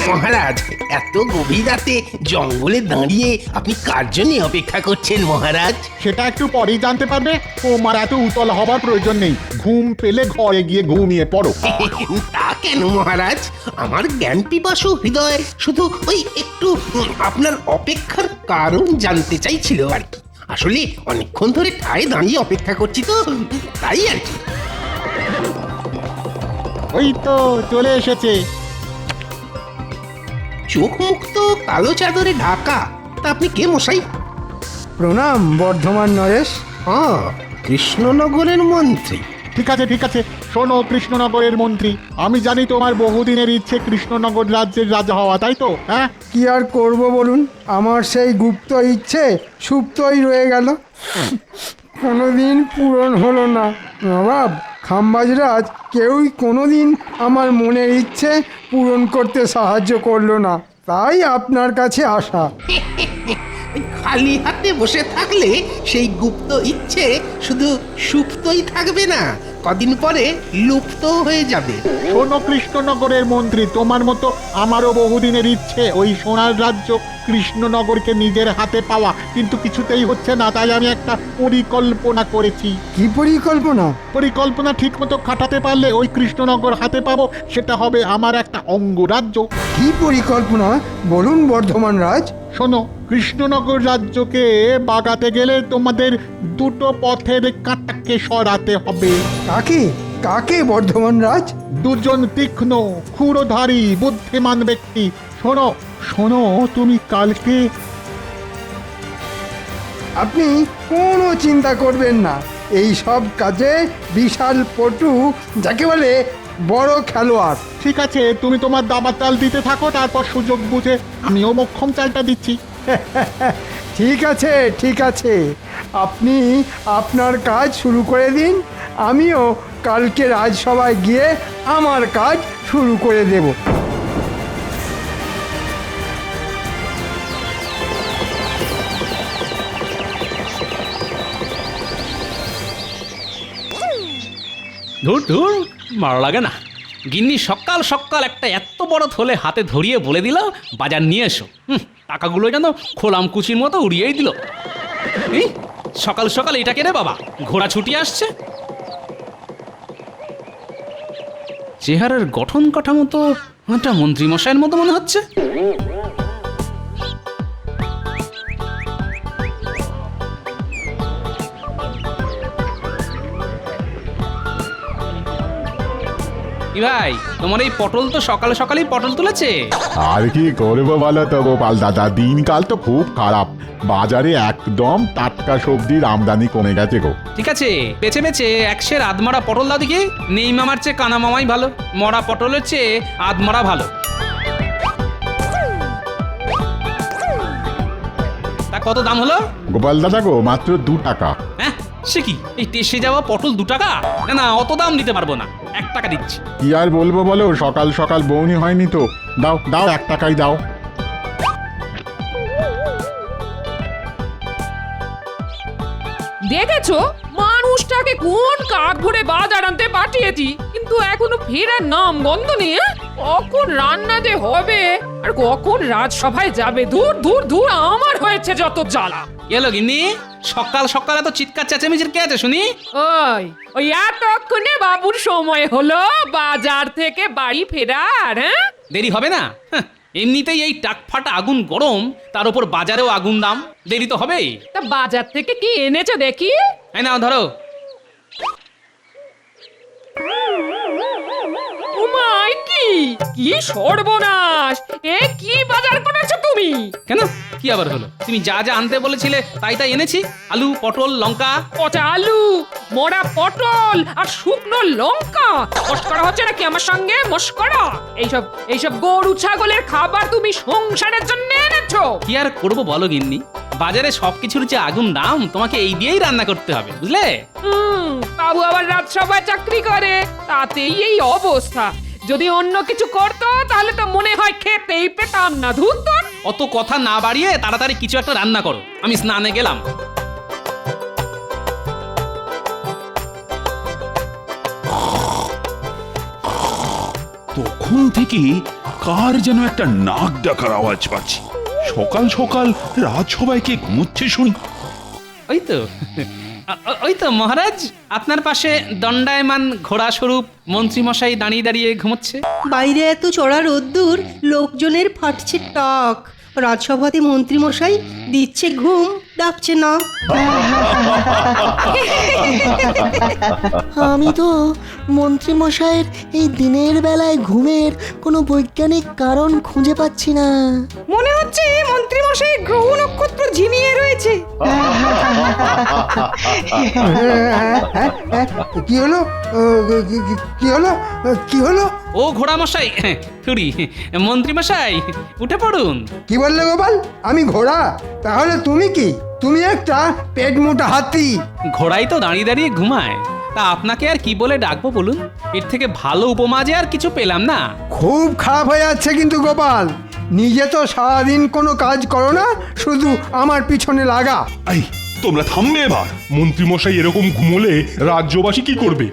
মহারাজ, এত গভীর রাতে জঙ্গলে দাঁড়িয়ে আপনি কার জন্য অপেক্ষা করছেন মহারাজ? সেটা একটু পরেই জানতে পারবে। তোমার এত উতল হবার প্রয়োজন নেই, ঘুম পেলে ঘরে গিয়ে ঘুমিয়ে পড়ো। তা কেন মহারাজ? আমার জ্ঞান পিপাসু হৃদয় শুধু ওই একটু আপনার অপেক্ষার কারণ জানতে চাইছিল আর কি। আসলে অনেকক্ষণ ধরে ঠায় দাঁড়িয়ে অপেক্ষা করছি তো, তাই আর কি। ওই তো চলে এসেছে। চোখ মুখ তো কালো চাদরে ঢাকা। তা আপনি কে মশাই? প্রণাম বর্ধমান নরেশ। কৃষ্ণনগরের মন্ত্রী। ঠিক আছে ঠিক আছে, শোনো কৃষ্ণনগরের মন্ত্রী, আমি জানি তোমার বহুদিনের ইচ্ছে কৃষ্ণনগর রাজ্যের রাজা হওয়া, তাই তো? হ্যাঁ, কি আর করব বলুন, আমার সেই গুপ্ত ইচ্ছে সুপ্তই রয়ে গেল, কোনোদিন পূরণ হলো না। নবাব খাম্বাজরাজ কেউই কোনোদিন আমার মনের ইচ্ছে পূরণ করতে সাহায্য করলো না, তাই আপনার কাছে আসা। খালি হাতে বসে থাকলে সেই গুপ্ত ইচ্ছে শুধু সুপ্তই থাকবে না, কদিন পরে লুপ্ত হয়ে যাবে। শোনো কৃষ্ণনগরের মন্ত্রী, তোমার মতো আমারও বহুদিনের ইচ্ছে ওই সোনার রাজ্য কৃষ্ণনগরকে নিজের হাতে পাওয়া, কিন্তু কিছুতেই হচ্ছে না। তাই আমি একটা পরিকল্পনা করেছি। কি পরিকল্পনা? পরিকল্পনা ঠিক মতো খাটাতে পারলে ওই কৃষ্ণনগর হাতে পাবো, সেটা হবে আমার একটা অঙ্গরাজ্য। কি পরিকল্পনা বলুন বর্ধমান রাজ। শোনো, কৃষ্ণনগর রাজ্যকে বাগাতে গেলে তোমাদের দুটো পথের কাঁটাকে সরাতে হবে। কাকে কাকে বর্ধমান রাজ? দুজন তীক্ষ্ণ ক্ষুরধারী বুদ্ধিমান ব্যক্তি। শোনো শোনো, তুমি কালকে আপনি কোনো চিন্তা করবেন না, এই সব কাজে বিশাল পটু, যাকে বলে বড় খেলোয়াড়। ঠিক আছে, তুমি তোমার দাবার চাল দিতে থাকো, তারপর সুযোগ বুঝে আমিও মক্ষম চালটা দিচ্ছি। ঠিক আছে ঠিক আছে, আপনি আপনার কাজ শুরু করে দিন, আমিও কালকে রাজসভায় গিয়ে আমার কাজ শুরু করে দেব। ধুর ধুর, ভালো লাগে না। গিন্নি সকাল সকাল একটা এত বড় থলে হাতে ধরিয়ে বলে দিল বাজার নিয়ে এসো। টাকাগুলো যেন খোলাম কুচির মতো উড়িয়েই দিল। এই সকাল সকাল এটা কেনে বাবা, ঘোড়া ছুটি আসছে। চেহারার গঠন কাঠামো তো একটা মন্ত্রীমশাইয়ের মতো মনে হচ্ছে। কি ভাই, তোমার এই পটল তো সকাল সকালই পটল তুলেছে। আর কি করবো বলো তো গোপাল দাদা, দিনকাল তো খুব খারাপ, বাজারে একদম টাটকা সবজির আমদানি কমে গেছে গো। ঠিক আছে, বেছে বেছে একশের আধমরা পটল দাও দেখি। নেই মামার চেয়ে কানা মামাই ভালো, মরা পটলের চেয়ে আধমরা ভালো। তা কত দাম হলো? গোপাল দাদা গো, মাত্র 2 টাকা। হ্যাঁ, সে কি, এই টেসে যাওয়া পটল 2 টাকা? না না, অত দাম দিতে পারবো না, 1 টাকা দিচ্ছি। কি আর বলবো বলো, সকাল সকাল বউনি হয়নি তো। দাও দাও, 1 টাকাই দাও। দেখেছো মানুষটাকে কোন কাক ভরে বাজার আনতে পাঠিয়েছি, কিন্তু এখনো ফেরার নাম গন্ধ নেই। কখন রান্না যে হবে আর কখন রাজসভায় যাবে, দূর দূর দূর, আমার হয়েছে যত জ্বালা। এলো গিন্নি, সকাল সকাল এত চিৎকার চেঁচামেচির কে আছে শুনি? ওই ওই এতক্ষণে বাবুর সময় হলো বাজার থেকে বাড়ি ফেরার। হ্যাঁ, দেরি হবে না? এমনিতেই এই টাকফাটা আগুন গরম, তার উপর বাজারেও আগুন দাম, দেরি তো হবেই। তা বাজার থেকে কি এনেছো দেখি? এই নাও ধরো। উমাই, কি কি সর্বনাশ! এ কি বাজার করেছো তুমি? কেন, কি আবার হলো? তুমি যা যা আনতে বলেছিলে তাই তাই এনেছি। আলু, পটল, লঙ্কা। পচা আলু, মোড়া পটল আর শুকনো লঙ্কা। মস্করা হচ্ছে নাকি আমার সঙ্গে? মস্করা? এইসব এইসব গরু ছাগলের খাবার তুমি সংসারের জন্য এনেছো? কি আর করবো বলো গিন্নি, বাজারে সবকিছুর যে আগুন দাম, তোমাকে এই দিয়েই রান্না করতে হবে, বুঝলে? বাবু আবার রাজসভায় চাকরি করে, তাতেই এই অবস্থা। যদি অন্য কিছু করতো তাহলে তো মনে হয় খেতেই পেতাম না। ধুর তোর। অত কথা না বাড়িয়ে তাড়াতাড়ি কিছু একটা রান্না করো, আমি স্নানে গেলাম। তখন থেকে কার যেন একটা নাক ডাকার আওয়াজ পাচ্ছি। সকাল সকাল রাজসভায় কে ঘুমোচ্ছে শুনি। ওই তো ওই তো মহারাজ, আপনার পাশে দণ্ডায়মান ঘোড়া স্বরূপ মন্ত্রীমশাই দাঁড়িয়ে দাঁড়িয়ে ঘুমোচ্ছে। বাইরে এত চড়া রোদ্দুর, লোকজনের ফাটছে টাক, রাজসভাতে মন্ত্রীমশাই দিচ্ছে ঘুম, ডাকছে না। আমি তো মন্ত্রী মশাইয়ের এই দিনের বেলায় ঘুমের কোনো বৈজ্ঞানিক কারণ খুঁজে পাচ্ছি না। মনে হচ্ছে মন্ত্রীমশাই গ্রহ নক্ষত্র ঝিমিয়ে রয়েছে। কি হলো? কি হলো? কি হলো? ও ঘোড়া মশাই, থুড়ি মন্ত্রীমশাই, উঠে পড়ুন। কি বললে গোপাল? আমি ঘোড়া? তাহলে তুমি কি? তুমি একটা পেট মোটা হাতি। ঘোড়াই তো দাঁড়িয়ে দাঁড়িয়ে ঘুমায়, তা আপনাকে আর কি বলে ডাকবো বলুন? এর থেকে ভালো উপমা যে আর কিছু পেলাম না। খুব খারাপ হয়ে যাচ্ছে কিন্তু গোপাল, নিজে তো সারাদিন কোনো কাজ করো না, শুধু আমার পিছনে লাগা। এই তোমরা থামবে এবার। মন্ত্রীমশাই এরকম ঘুমোলে রাজ্যবাসী কি করবে?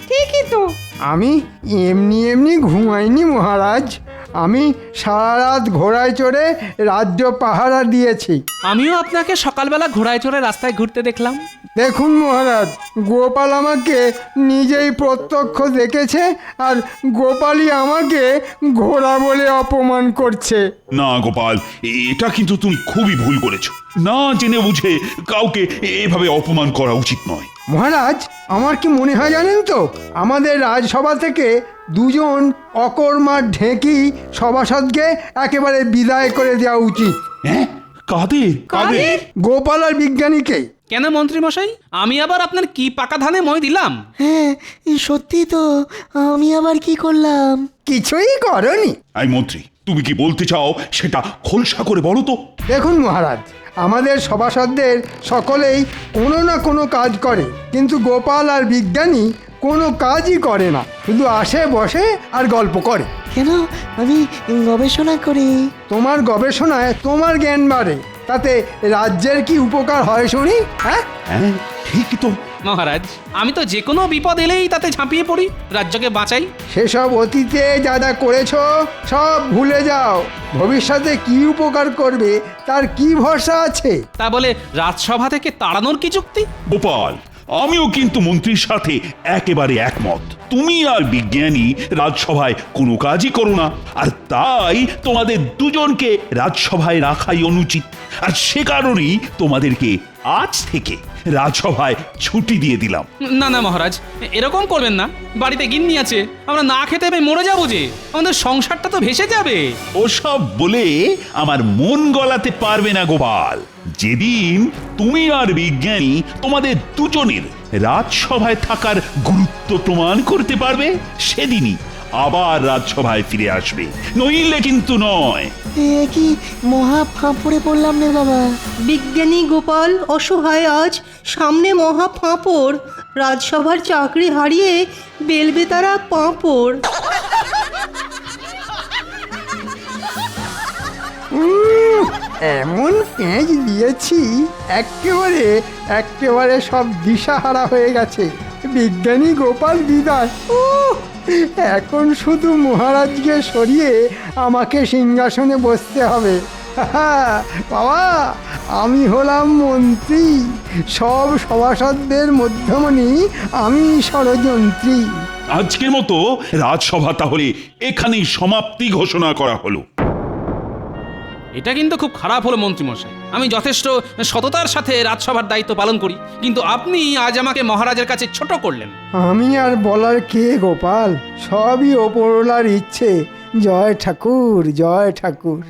ঠিকই তো। আমি এমনি এমনি ঘুমাইনি মহারাজ, আমি সারা রাত ঘোড়ায় চড়ে রাজ্য পাহারা দিয়েছি। আমিও আপনাকে সকালবেলা ঘোড়ায় চড়ে রাস্তায় ঘুরতে দেখলাম। দেখুন মহারাজ, গোপাল আমাকে নিজেই প্রত্যক্ষ দেখেছে, আর গোপালই আমাকে ঘোড়া বলে অপমান করছে। না গোপাল, এটা কিন্তু তুমি খুবই ভুল করেছো। না জেনে বুঝে কাউকে এভাবে অপমান করা উচিত নয়। মহারাজ, আমার কি মনে হয় জানেন তো, আমাদের রাজসভা থেকে দুজন অকর্মার ঢেঁকি সভাসদকে একেবারে বিদায় করে দেওয়া উচিত। হ্যাঁ, কাদের? গোপাল আর বিজ্ঞানীকে। কেন মন্ত্রীমশাই, আমি আবার আপনার কি পাকা ধানে মই দিলাম? হ্যাঁ, সত্যি তো, আমি আবার কি করলাম? কিছুই করনি। এই মন্ত্রী, তুমি কি বলতে চাও সেটা খোলসা করে বলো তো। দেখুন মহারাজ, আমাদের সভাসদদের সকলেই কোনো না কোনো কাজ করে, কিন্তু গোপাল আর বিজ্ঞানী কোনো কাজই করে না, শুধু আসে বসে আর গল্প করে। কেন? আমি গবেষণা করি। তোমার গবেষণায় তোমার জ্ঞান বাড়ে, তাতে রাজ্যের কি উপকার হয় শুনি? হ্যাঁ, হ্যাঁ ঠিকই তো। মহারাজ, আমি তো যে কোনো বিপদ এলেই তাতে ঝাঁপিয়ে পড়ি, রাজ্যকে বাঁচাই। সেসব অতীতে যা যা করেছো সব ভুলে যাও। ভবিষ্যতে কি উপকার করবে তার কি ভরসা আছে? তা বলে রাজসভা থেকে তাড়ানোর কি যুক্তি? গোপাল, আমিও কিন্তু মন্ত্রীর সাথে একেবারে একমত। তুমি আর বিজ্ঞানী রাজসভায় কোনো কাজই করো না, আর তাই তোমাদের দুজনকে রাজসভায় রাখাই অনুচিত। আর সে কারণেই তোমাদেরকে আজ থেকে রাজসভায় ছুটি দিয়ে দিলাম। না না মহারাজ, এরকম করবেন না। বাড়িতে গিন্নি আছে, আমরা না খেতে পেয়ে মরে যাবো যে, আমাদের সংসারটা তো ভেসে যাবে। ওসব বলে আমার মন গলাতে পারবে না গোপাল। যেদিন তুমি আর বিজ্ঞানী তোমাদের দুজনের রাজসভায় থাকার গুরুত্ব প্রমাণ করতে পারবে, সেদিনই আবার রাজসভায় ফিরে আসবে, নইলে কিন্তু নয়। এ কি মহা ফাঁপড়ে পড়লাম রে বাবা। বিজ্ঞানী গোপাল অসহায় আজ, সামনে মহা ফাঁপড়, রাজসভার চাকরি হারিয়ে বেলবে তারা পাঁপড়। এমন পেঁচ দিয়েছি, একেবারে একেবারে সব দিশাহারা হয়ে গেছে। বিজ্ঞানী গোপাল বিদায়। এখন শুধু মহারাজকে সরিয়ে আমাকে সিংহাসনে বসতে হবে। বাবা, আমি হলাম মন্ত্রী, সব সভাসদদের মধ্যমণি আমি ষড়যন্ত্রী। আজকের মতো রাজসভা তাহলে এখানেই সমাপ্তি ঘোষণা করা হলো। এটা কিন্তু খুব খারাপ হলো মন্ত্রীমশাই। আমি যথেষ্ট সততার সাথে রাজসভার দায়িত্ব পালন করি, কিন্তু আপনি আজ আমাকে মহারাজের কাছে ছোট করলেন। আমি আর বলার কে গোপাল, সবই ওপরওয়ালার ইচ্ছে। জয় ঠাকুর, জয় ঠাকুর।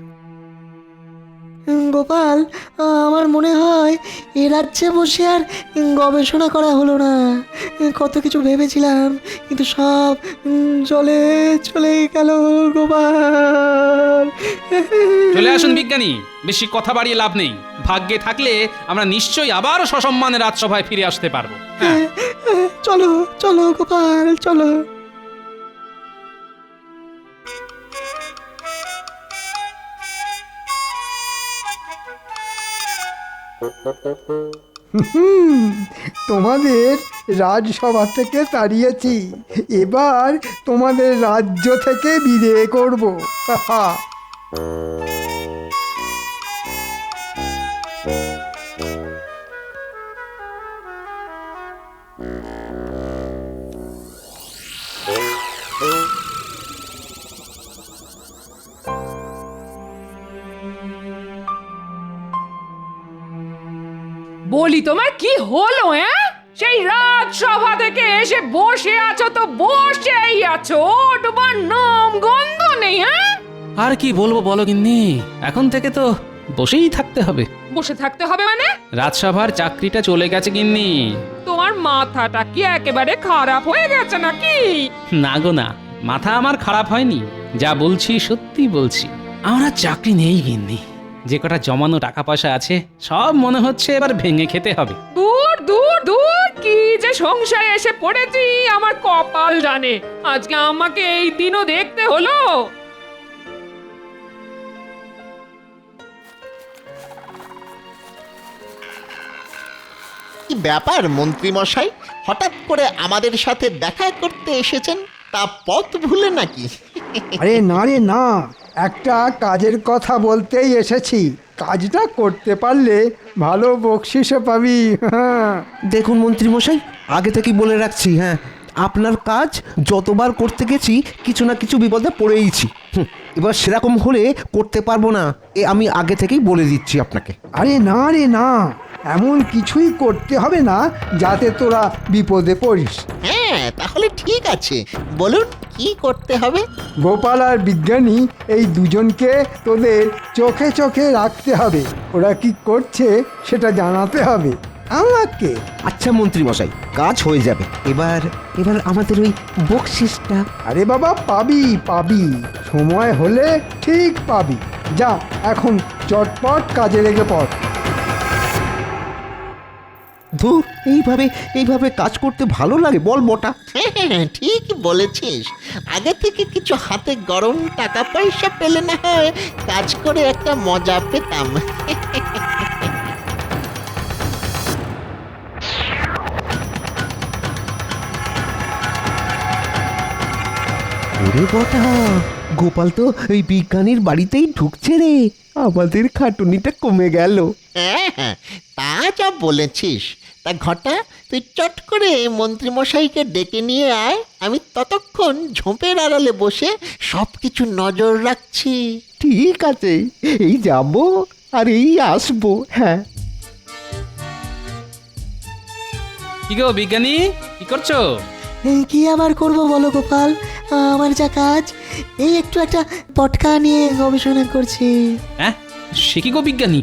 গোপাল, আমার মনে হয় এ রাজ্যে বসে আর গবেষণা করা হলো না। কত কিছু ভেবেছিলাম, কিন্তু সব জলে চলে গেল গোপাল। চলে আসুন বিজ্ঞানী, বেশি কথা বাড়িয়ে লাভ নেই। ভাগ্যে থাকলে আমরা নিশ্চয়ই আবার সসম্মানে রাজসভায় ফিরে আসতে পারবো। হ্যাঁ, চলো চলো গোপাল, চলো। তোমাদের রাজসভা থেকে তাড়িয়েছি, এবার তোমাদের রাজ্য থেকে বিদায় করব। বলি তোমার কি হলো? সেই রাজসভা থেকে এসে বসে আছো তো বসেই আছো, ওঠবার নাম গন্ধ নেই। আর কি বলবো বলো গিন্নি, এখন থেকে তো বসেই থাকতে হবে। বসে থাকতে হবে মানে? রাজসভার চাকরিটা চলে গেছে গিন্নি। তোমার মাথাটা কি একেবারে খারাপ হয়ে গেছে নাকি? না গো না, মাথা আমার খারাপ হয়নি, যা বলছি সত্যি বলছি। আমার আর চাকরি নেই গিন্নি, যে কটা জমানো টাকা পয়সা আছে সব মনে হচ্ছে এবার ভেঙে খেতে হবে। দূর দূর দূর, কি যে সংসারে এসে পড়েছি আমার কপাল জানে। আজকে আমাকে এই দিনও দেখতে হলো। কি ব্যাপার মন্ত্রী মশাই, হঠাৎ করে আমাদের সাথে দেখা করতে এসেছেন? তা পথ ভুলে নাকি? আরে না রে না, একটা কাজের কথা বলতেই এসেছি। কাজটা করতে পারলে ভালো বকশিসও পাবি। দেখুন মন্ত্রীমশাই, আগে থেকেই বলে রাখছি, হ্যাঁ, আপনার কাজ যতবার করতে গেছি কিছু না কিছু বিপদে পড়েইছি। এবার সেরকম হলে করতে পারবো না, এ আমি আগে থেকেই বলে দিচ্ছি আপনাকে। আরে না রে না, এমন কিছুই করতে হবে না যাতে তোরা বিপদে পড়িস। হ্যাঁ, তাহলে ঠিক আছে, বলুন কি করতে হবে? গোপাল আর বিজ্ঞানী এই দুজনকে তোদের চোখে চোখে রাখতে হবে। ওরা কি করছে সেটা জানাতে হবে আমাকে। আচ্ছা মন্ত্রীমশাই, কাজ হয়ে যাবে। এবার এবার আমাদের ওই বকশিসটা। আরে বাবা, পাবি পাবি, সময় হলে ঠিক পাবি। যা এখন চটপট কাজে লেগে পড়। ধুর, এইভাবে কাজ করতে ভালো লাগে বল মোটা? হ্যাঁ, ঠিক বলেছিস। আগে থেকে কিছু হাতে গরম টাকা পয়সা পেলে না হয় কাজ করে একটা মজা পেতাম। ওরে বটা, গোপাল তো ওই বিজ্ঞানীর বাড়িতেই ঢুকছে রে, আমাদের খাটুনিটা কমে গেল। হ্যাঁ, তা যা বলেছিস। তা ঘটা, তুই চট করে মন্ত্রীমশাইকে ডেকে নিয়ে আয়, আমি ততক্ষণ ঝোপের আড়ালে বসে সব কিছু নজর রাখছি। ঠিক আছে, এই যাবো আর এই আসবো। হ্যাঁ। কি গো বিজ্ঞানী, কি করছো? কি আবার করব বলো গোপাল, আমার যা কাজ, এই একটু একটা পটকা নিয়ে গবেষণা করছি। হ্যাঁ, সে কি গো বিজ্ঞানী?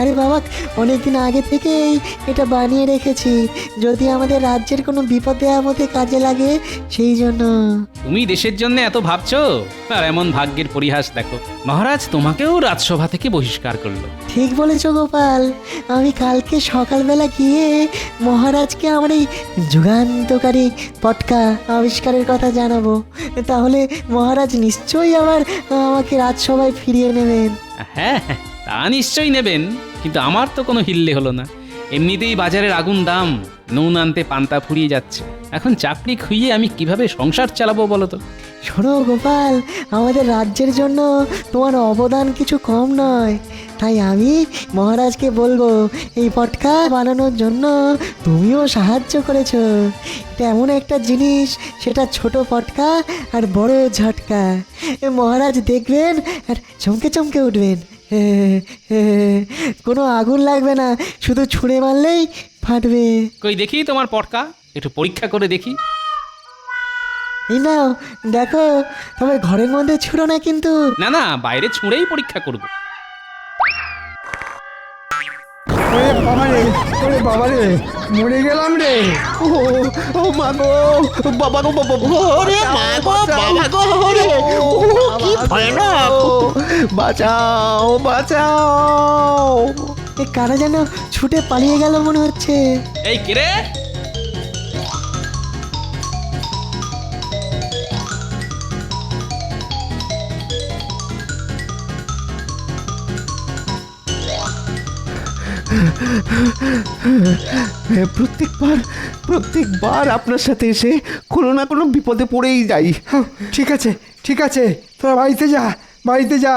আরে বাবা, অনেকদিন আগে থেকেই এটা বানিয়ে রেখেছি, যদি আমাদের রাজ্যের কোনো বিপদে আপদে কাজে লাগে সেই জন্য। তুমি দেশের জন্য এত ভাবছো, আর এমন ভাগ্যের পরিহাস দেখো, মহারাজ তোমাকেও রাজসভা থেকে বহিষ্কার করলো। ঠিক বলেছো গোপাল, আমি কালকে সকালবেলা গিয়ে মহারাজকে আমার এই যুগান্তকারী পটকা আবিষ্কারের কথা জানাবো, তাহলে মহারাজ নিশ্চয়ই আবার আমাকে রাজসভায় ফিরিয়ে নেবেন। হ্যাঁ হ্যাঁ, তা নিশ্চয়ই নেবেন, কিন্তু আমার তো কোনো হিল্লে হলো না। এমনিতেই বাজারের আগুন দাম, নুন আনতে পান্তা ফুরিয়ে যাচ্ছে। এখন চাকরি খুইয়ে আমি কিভাবে সংসার চালাবো বলো তো? শোনো গোপাল, আমাদের রাজ্যের জন্য তোমার অবদান কিছু কম নয়, তাই আমি মহারাজকে বলবো এই পটকা বানানোর জন্য তুমিও সাহায্য করেছো। এটা এমন একটা জিনিস, সেটা ছোট পটকা আর বড় ঝটকা। মহারাজ দেখবেন আর চমকে চমকে উঠবেন। কোনো আগুন লাগবে না, শুধু ছুঁড়ে মারলেই ফাটবে। কই দেখি তোমার পটকা, একটু পরীক্ষা করে দেখি। এই নাও দেখো, তবে ঘরের মধ্যে ছুঁড়ো না কিন্তু। না না, বাইরে ছুঁড়েই পরীক্ষা করব। ওরে বাবারে, ওরে বাবারে, মরে গেলাম রে। ও মা গো, বাবা গো, বাবা গো, ওরে মা গো, বাবা গো, ওরে, কি ভয়ানক! বাঁচাও বাঁচাও। এ কারা যেন ছুটে পালিয়ে গেল মনে হচ্ছে। এই কে রে? প্রত্যেকবার আপনার সাথে এসে কোনো না কোনো বিপদে পড়েই যাই। হ্যাঁ, ঠিক আছে তোরা বাড়িতে যা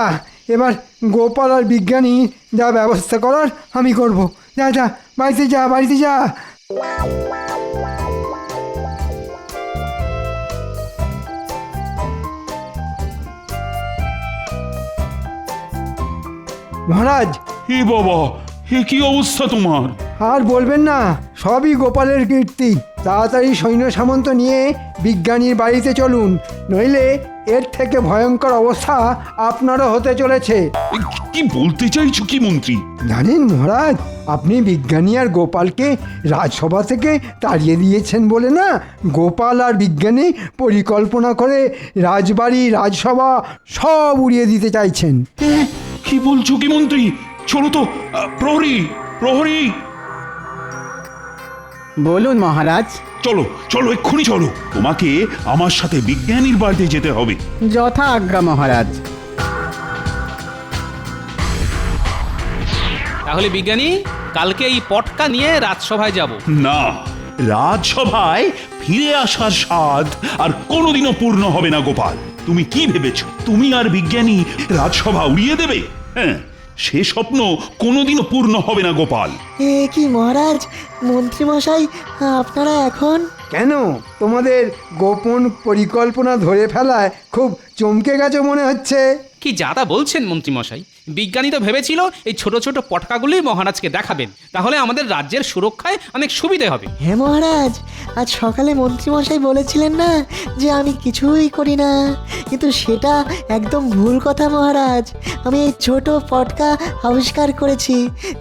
এবার গোপাল আর বিজ্ঞানী যা ব্যবস্থা করার আমি করব। যা বাড়িতে যা। মহারাজ, হে বাবা, হে কি অবস্থা তোমার? আর বলবেন না, সবই গোপালের কীর্তি। তাড়াতাড়ি সৈন্য সামন্ত নিয়ে বিজ্ঞানীর বাড়িতে চলুন, নইলে এর থেকে ভয়ঙ্কর অবস্থা আপনারও হতে চলেছে। কি বলতে চাইছো কি মন্ত্রী? জানেন মহারাজ, আপনি বিজ্ঞানী আর গোপালকে রাজসভা থেকে তাড়িয়ে দিয়েছেন বলে না, গোপাল আর বিজ্ঞানী পরিকল্পনা করে রাজবাড়ি রাজসভা সব উড়িয়ে দিতে চাইছেন। কি বলছো কি মন্ত্রী? চলো তো, প্রহরী। বলুন মহারাজ। চলো এক্ষুনি চলো, তোমাকে আমার সাথে বিজ্ঞানীর বাড়িতে যেতে হবে। যথা আজ্ঞা মহারাজ। তাহলে বিজ্ঞানী, কালকে এই পটকা নিয়ে রাজসভায় যাব। না, রাজসভায় ফিরে আসার স্বাদ আর কোনোদিনও পূর্ণ হবে না গোপাল। তুমি কি ভেবেছো তুমি আর বিজ্ঞানী রাজসভা উড়িয়ে দেবে? হ্যাঁ, সে স্বপ্ন কোনোদিনও পূর্ণ হবে না গোপাল। এ কি মহারাজ, মন্ত্রীমশাই আপনারা এখন? কেন, তোমাদের গোপন পরিকল্পনা ধরে ফেলায় খুব চমকে গেছে মনে হচ্ছে। কি যাতা বলছেন মন্ত্রীমশাই? বিজ্ঞানী তো ভেবেছিল এই ছোট ছোট পটকাগুলি মহারাজকে দেখাবেন, তাহলে আমাদের রাজ্যের সুরক্ষায় অনেক সুবিধে হবে। হ্যাঁ মহারাজ, আজ সকালে মন্ত্রীমশাই বলেছিলেন না যে আমি কিছুই করি না, কিন্তু সেটা একদম ভুল কথা মহারাজ। আমি এই ছোট পটকা আবিষ্কার করেছি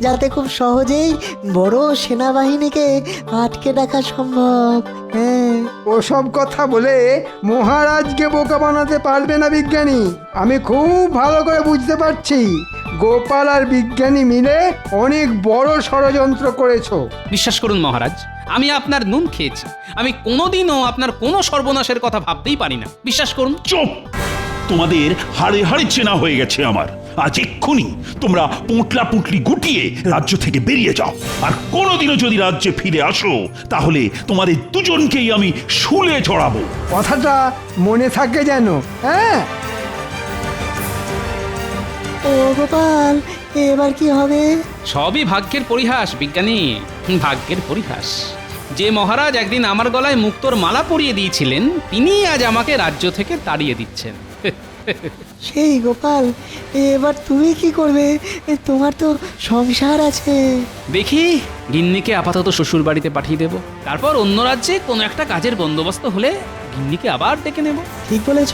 যাতে খুব সহজেই বড় সেনাবাহিনীকে আটকে রাখা সম্ভব। হ্যাঁ, ওসব কথা বলে মহারাজকে বোকা বানাতে পারবে না বিজ্ঞানী। আমি খুব ভালো করে বুঝতে পারছি, গোপাল আর বিজ্ঞানী মিলে অনেক বড় ষড়যন্ত্র করেছো। বিশ্বাস করুন মহারাজ, আমি আপনার নুন খেয়েছি। আমি কোনোদিনও আপনার কোনো সর্বনাশের কথা ভাবতেই পারি না, বিশ্বাস করুন। চুপ! তোমাদের হাড়ে হাড়ে চেনা হয়ে গেছে আমার। আজ এক্ষুনি তোমরা পোঁটলা পুঁটলি গুটিয়ে রাজ্য থেকে বেরিয়ে যাও, আর কোনোদিনও যদি রাজ্যে ফিরে আসো তাহলে তোমাদের দুজনকেই আমি শুলে চড়াবো। কথাটা মনে থাকে যেন। হ্যাঁ, ও গোপাল, এবার কি হবে? সবই ভাগ্যের পরিহাস বিজ্ঞানী, ভাগ্যের পরিহাস। যে মহারাজ একদিন আমার গলায় মুক্তোর মালা পরিয়ে দিয়েছিলেন, তিনি আজ আমাকে রাজ্য থেকে তাড়িয়ে দিচ্ছেন। সেই গোপাল, এবার তুমি কি করবে? তোমার তো সংসার আছে। দেখি, গিন্নিকে আপাতত শ্বশুর বাড়িতে পাঠিয়ে দেব, তারপর অন্য রাজ্যে কোনো একটা কাজের বন্দোবস্ত হলে গিন্নিকে আবার ডেকে নেব। ঠিক বলেছ।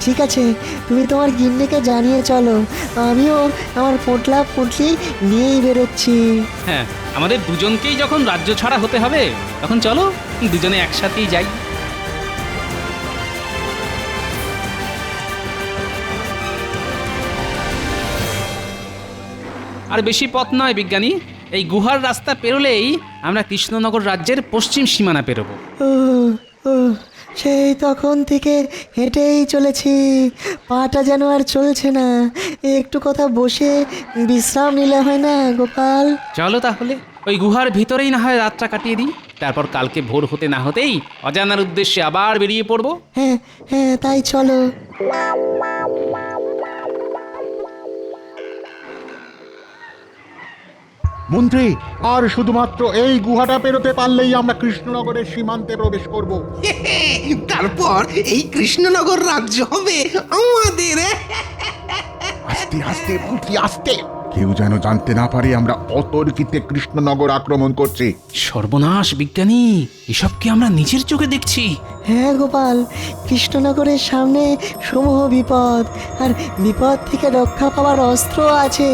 ঠিক আছে, তুমি তোমার গিন্নিকে জানিয়ে চলো, আমিও আমার পোটলা পুটলি নিয়েই বেরোচ্ছি। হ্যাঁ, আমাদের দুজনকেই যখন রাজ্য ছাড়া হতে হবে, তখন চলো দুজনে একসাথেই যাই। আর বেশি পথ নয় বিজ্ঞানী, এই গুহার রাস্তা পেরোলেই আমরা কৃষ্ণনগর রাজ্যের পশ্চিম সীমানা পেরোবো। ও ও, সেই তখন থেকে হেঁটেই চলেছি, পাটা যেন আর চলছে না। একটু কথা বসে বিশ্রাম নিলে হয় না গোপাল? চলো তাহলে ওই গুহার ভিতরেই না হয় রাতটা কাটিয়ে দিই, তারপর কালকে ভোর হতে না হতেই অজানার উদ্দেশ্যে আবার বেরিয়ে পড়বো। হ্যাঁ হ্যাঁ, তাই চলো। মন্ত্রী, আর শুধুমাত্র এই গুহাটা পেরোতে পারলেই আমরা কৃষ্ণনগরের সীমান্তে প্রবেশ করব। তারপর এই কৃষ্ণনগর রাজ্য হবে আমাদের। আস্তে আস্তে পুঁটলি আস্তে, কেউ যেন জানতে না পারে আমরা অতর্কিতে কৃষ্ণনগর আক্রমণ করছি। সর্বনাশ বিজ্ঞানী, এসব কি আমরা নিজের চোখে দেখছি? হ্যাঁ গোপাল, কৃষ্ণনগরের সামনে সমূহ বিপদ, আর বিপদ থেকে রক্ষা পাওয়ার অস্ত্র আছে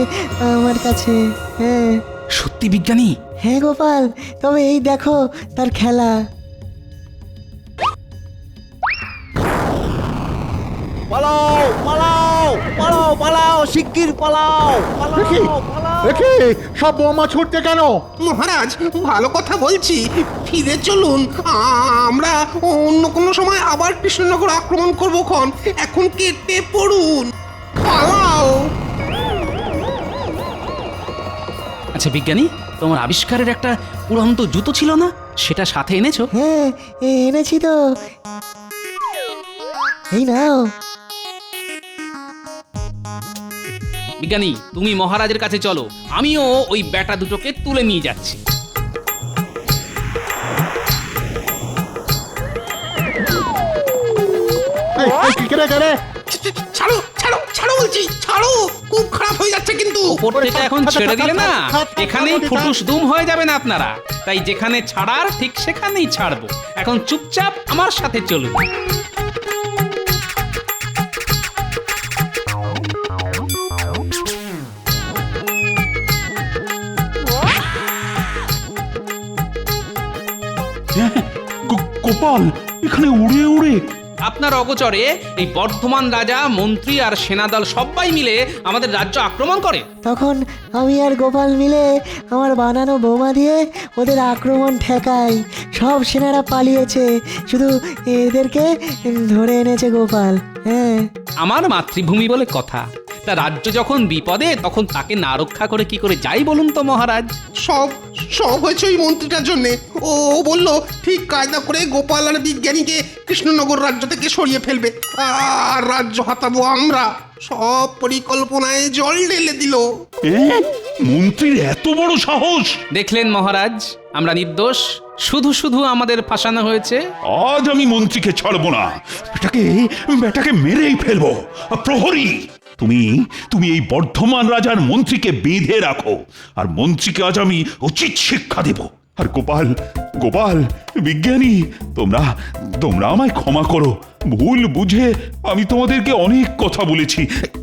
আমার কাছে। হ্যাঁ সত্যি বিজ্ঞানী? হ্যাঁ গোপাল, তবে এই দেখো তার খেলা। পালাও পালাও পালাও পালাও, শিগগির পালাও দেখি সব বোমা ছুটতে কেন? মহারাজ, ভালো কথা বলছি, ফিরে চলুন। আমরা অন্য কোনো সময় আবার কৃষ্ণনগর আক্রমণ করবো খন। এখন কেটে পড়ুন, পালাও। আচ্ছা বিজ্ঞানী, তোমার আবিষ্কারের একটা উড়ন্ত জুতো ছিল না, সেটা সাথে এনেছো? হ্যাঁ এনেছি তো, এই নাও। বিজ্ঞানী, তুমি মহারাজের কাছে চলো, আমিও ওই ব্যাটা দুটোকে তুলে নিয়ে যাচ্ছি। কেড়ে কেড়ে ছাড়ো ছাড়ো ছাড়ো বলছি, ছাড়ো, খুব খারাপ হয়ে যাচ্ছে কিন্তু। ওপর থেকে এখন ছেড়ে দিলে না, এখানেই ফুটুস দুম হয়ে যাবেন আপনারা। তাই যেখানে ছাড়ার ঠিক সেখানেই ছাড়বো। এখন চুপচাপ আমার সাথে চলুন। গোপাল, এখানে উড়ে উড়ে আপনার অগোচরে এই বর্ধমান রাজা, মন্ত্রী আর সেনাদল সবাই মিলে আমাদের রাজ্য আক্রমণ করে। তখন আমি আর গোপাল মিলে আমার বানানো বোমা দিয়ে ওদের আক্রমণ ঠেকাই। সব সেনারা পালিয়েছে, শুধু এদেরকে ধরে এনেছে গোপাল। হ্যাঁ, আমার মাতৃভূমি বলে কথা। তা রাজ্য যখন বিপদে, তখন তাকে না রক্ষা করে কি করে যাই বলুন তো মহারাজ? সব সব হয়েছে ওই মন্ত্রীটার জন্যে। ও বললো ঠিক কায়দা করে গোপাল আর বিজ্ঞানীকে কৃষ্ণনগর রাজ্য থেকে সরিয়ে ফেলবে, আর রাজ্য হাতাবো আমরা। সব পরিকল্পনায় জল ঢেলে দিল। মন্ত্রীর এত বড় সাহস! দেখলেন মহারাজ, আমরা নির্দোষ, শুধু শুধু আমাদের ফাঁসানো হয়েছে। আজ আমি মন্ত্রীকে ছাড়বো না, বেটাকে মেরেই ফেলবো। প্রহরী, তুমি এই বর্ধমান রাজার মন্ত্রীকে বেঁধে রাখো, আর মন্ত্রীকে আজ আমি উচিত শিক্ষা দেব। আর গোপাল, বিজ্ঞানী, তোমরা আমায় ক্ষমা করো। ভুল বুঝে আমি তোমাদেরকে অনেক কথা বলেছি,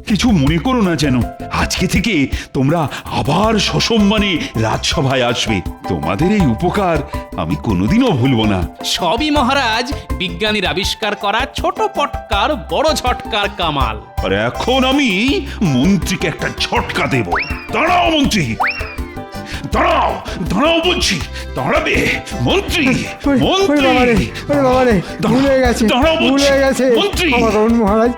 কিছু মনে করো না যেন। আজকে থেকে তোমরা আবার সসম্মানে রাজসভায় আসবে। তোমাদের এই উপকার আমি কোনোদিনও ভুলবো না। সবই মহারাজ বিজ্ঞানীর আবিষ্কার করা ছোট পটকার বড় ঝটকার কামাল। আর এখন আমি মন্ত্রীকে একটা ঝটকা দেব। দাঁড়াও মন্ত্রী, দাঁড়াও বলছি, দাঁড়াবে মন্ত্রী। ভুলে গেছে মহারাজ।